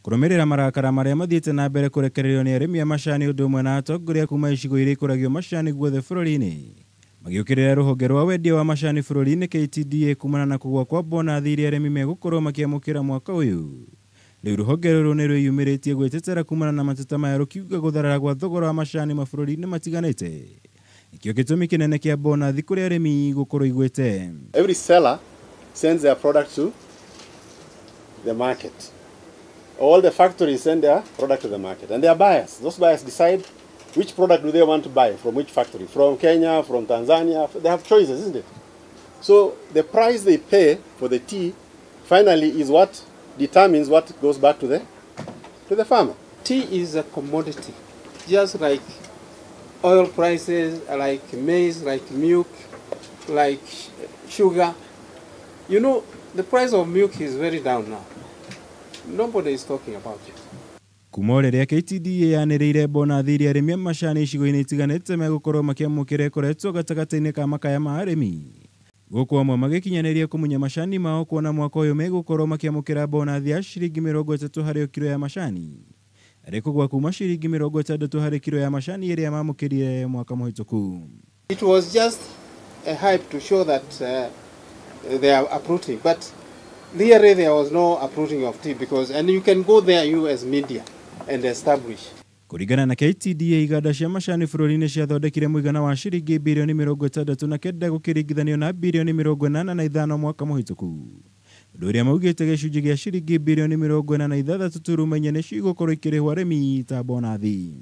Kurumirira marakara maria mathiite na mbere kurekererio ni arimi a macani undu umwe na atongoria kuma icigo iria ikuragio macani guothe bururi-ini magiukirira ruhonge rwa wendia wa macani bururi-ini KTDA kumana na kugwa kwa bonathi iria arimi megukorwo makiamukira mwaka uyu. Riu ruhonge ruru ni rwiyumiritie gwetetera kumana na mateta maya rukiuga gutharara gwa thogora wa macani mabũrũri-inĩ matiganĩte ikio gĩtũmi kĩnene kĩa bonathi kũrĩ arĩmi gũkorwo igwĩte. Every seller sends their product to the market. All the factories send their product to the market, and they are buyers. Those buyers decide which product do they want to buy from which factory, from Kenya, from Tanzania. They have choices, isn't it? So the price they pay for the tea finally is what determines what goes back to the farmer. Tea is a commodity, just like oil prices, like maize, like milk, like sugar. You know, the price of milk is very down now. Nobody is talking about it. Kuma rĩrĩa KTDA yanĩrĩire bonathi iria arĩmi a macani icigo-inĩ itiganĩte megũkorwo makiamũkĩra ĩkoretwo gatagatĩ-inĩ ka makaya ma arĩmi. Gũkũ amwe magĩkinyanĩria kũmunya macani mao kuona mwaka ũyũ megũkorwo makiamũkĩra bonathi ya ciringi 30 harĩ kilo ya macani. Arĩ kũgwa kuma ciringi 60 harĩ kilo ya macani ĩrĩa mamũkĩrire mwaka mũhĩtũku. It was just a hype to show that they are uprooting, but really there was no uprooting of tea and you can go there, you as media, and establish. Kũringana na KTDA, iganda cia macani bũrũri-inĩ ciathondekire mũigana wa ciringi bilioni 69 gũkĩringithanio na bilioni 85 mwaka mũhĩtũku. Ũndũ ũrĩa maugĩte gĩcunjĩ gĩa ciringi bilioni 46 turuma inya nĩcio igũkorwo ikĩrĩhwo arĩmi ta bonathi.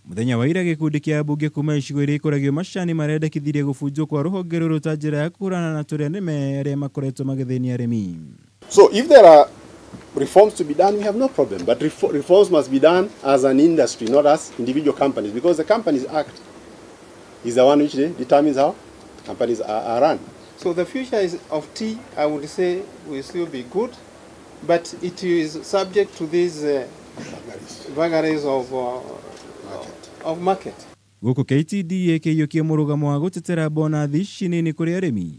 Mũthenya wa ira gĩkundi kĩa ambunge kuma icigo iria ikũragio macani marendekithirie gũbunjwo kwa rũhonge rũrũ ta njĩra ya kũhũrana na tũrĩa nĩme arĩa makoretwo magĩthĩnia arĩmi. So if there are reforms to be done, we have no problem. But reforms must be done as an industry, not as individual companies, because the Companies Act is the one which determines how companies are run. So the future of tea, I would say, will still be good, but it is subject to these vagaries of market. Gũkũ KTDA kĩiyũkia mũrũgamo wa gũtetera bonathi ici nini kũrĩ arĩmi.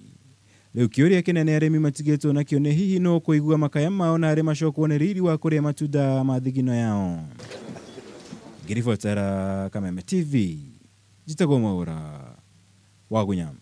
Rĩu kĩũria kĩnene arĩmi matigĩtwo nakĩo nĩ hihi no kũigua makaya mao na arĩ macokwo nĩ riri wa kũrĩa matunda ma thigino yao. Ngĩribotera Kameme TV, njĩtagwo Mwaũra wa Gunyama.